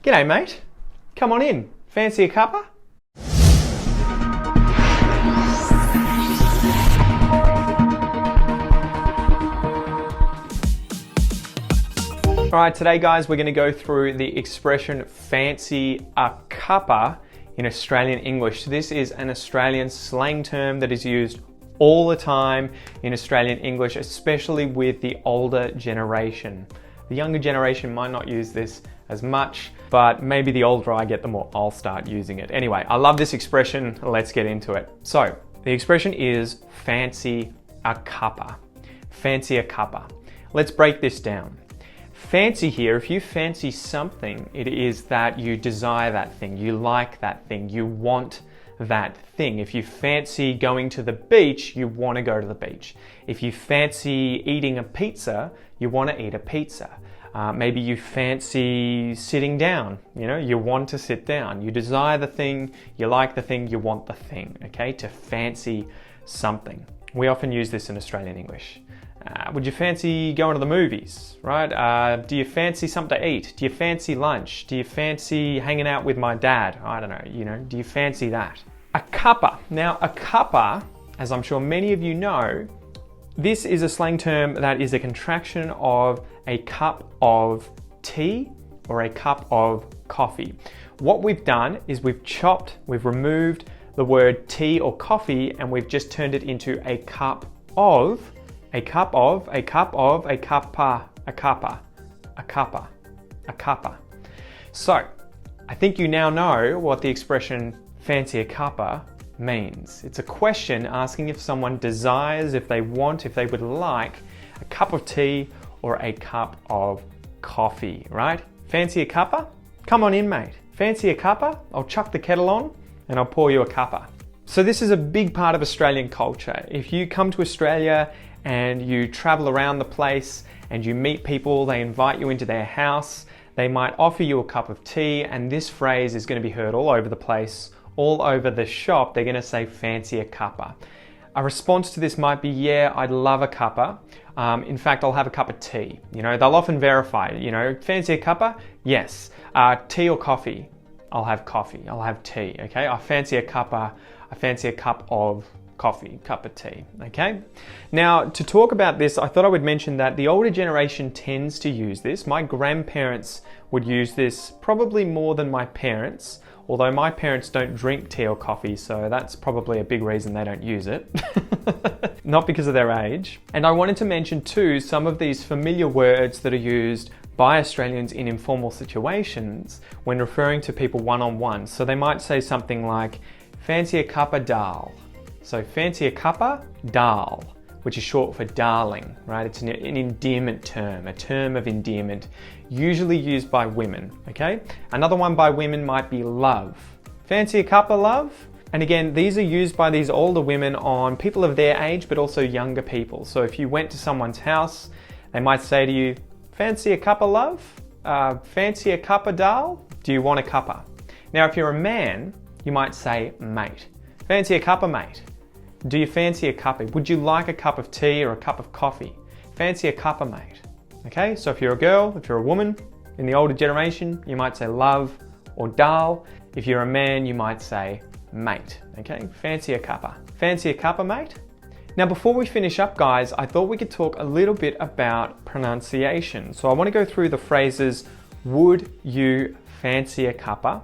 G'day mate, come on in, fancy a cuppa? Alright, today guys we're going to go through the expression fancy a cuppa in Australian English. So this is an Australian slang term that is used all the time in Australian English, especially with the older generation. The younger generation might not use this as much, but maybe the older I get, the more I'll start using it. Anyway, I love this expression. Let's get into it. So, the expression is fancy a cuppa. Fancy a cuppa. Let's break this down. Fancy here, if you fancy something, it is that you desire that thing, you like that thing, you want that thing. If you fancy going to the beach, you want to go to the beach. If you fancy eating a pizza, you want to eat a pizza. Maybe you fancy sitting down, you want to sit down. You desire the thing, you like the thing, you want the thing, okay? To fancy something. We often use this in Australian English. Would you fancy going to the movies, right? Do you fancy something to eat? Do you fancy lunch? Do you fancy hanging out with my dad? I don't know, do you fancy that? A cuppa. Now, a cuppa, as I'm sure many of you know, this is a slang term that is a contraction of a cup of tea or a cup of coffee. What we've done is we've removed the word tea or coffee and we've just turned it into a cup of, a cuppa, a cuppa. So, I think you now know what the expression fancy a cuppa means. It's a question asking if someone desires, if they want, if they would like a cup of tea or a cup of coffee, right? Fancy a cuppa? Come on in, mate. Fancy a cuppa? I'll chuck the kettle on and I'll pour you a cuppa. So this is a big part of Australian culture. If you come to Australia and you travel around the place and you meet people, they invite you into their house, they might offer you a cup of tea, and this phrase is going to be heard all over the place, all over the shop. They're going to say fancy a cuppa. A response to this might be, yeah, I'd love a cuppa. In fact, I'll have a cup of tea. They'll often verify, fancy a cuppa? Yes. Tea or coffee? I'll have coffee. I'll have tea, okay? I fancy a cuppa. I fancy a cup of coffee, cup of tea, okay? Now, to talk about this, I thought I would mention that the older generation tends to use this. My grandparents would use this probably more than my parents, although my parents don't drink tea or coffee, so that's probably a big reason they don't use it. Not because of their age. And I wanted to mention too some of these familiar words that are used by Australians in informal situations when referring to people one-on-one. So they might say something like, fancy a cuppa dal. So fancy a cuppa dal, which is short for darling, right? It's an endearment term, a term of endearment, usually used by women, okay? Another one by women might be love. Fancy a cuppa, love? And again, these are used by these older women on people of their age, but also younger people. So if you went to someone's house, they might say to you, fancy a cuppa, love? Fancy a cuppa, dal? Do you want a cuppa? Now, if you're a man, you might say mate. Fancy a cuppa, mate? Do you fancy a cuppa? Would you like a cup of tea or a cup of coffee? Fancy a cuppa, mate? Okay, so if you're a girl, if you're a woman, in the older generation, you might say love or dal. If you're a man, you might say mate. Okay, fancy a cuppa. Fancy a cuppa, mate? Now, before we finish up, guys, I thought we could talk a little bit about pronunciation. So I want to go through the phrases, would you fancy a cuppa?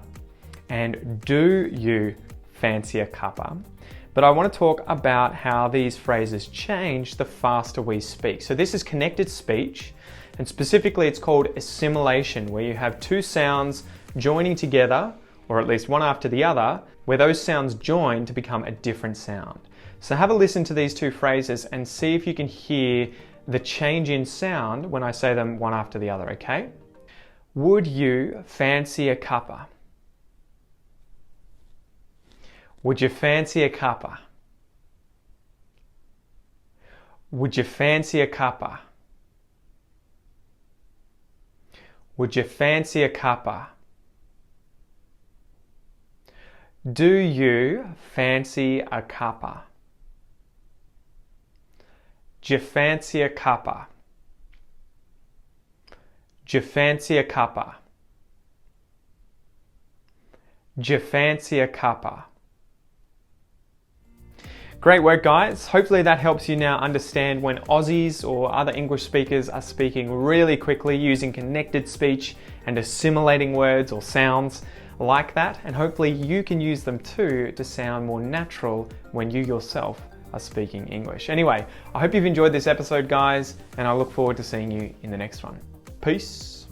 And do you fancy a cuppa? But I want to talk about how these phrases change the faster we speak. So this is connected speech, and specifically it's called assimilation, where you have two sounds joining together, or at least one after the other, where those sounds join to become a different sound. So have a listen to these two phrases and see if you can hear the change in sound when I say them one after the other, okay? Would you fancy a cuppa? Would you fancy a cuppa? Would you fancy a cuppa? Would you fancy a cuppa? Do you fancy a cuppa? Do you fancy a cuppa? Do you fancy a cuppa? Do you fancy a cuppa? Great work, guys. Hopefully that helps you now understand when Aussies or other English speakers are speaking really quickly using connected speech and assimilating words or sounds like that. And hopefully you can use them too to sound more natural when you yourself are speaking English. Anyway, I hope you've enjoyed this episode, guys, and I look forward to seeing you in the next one. Peace.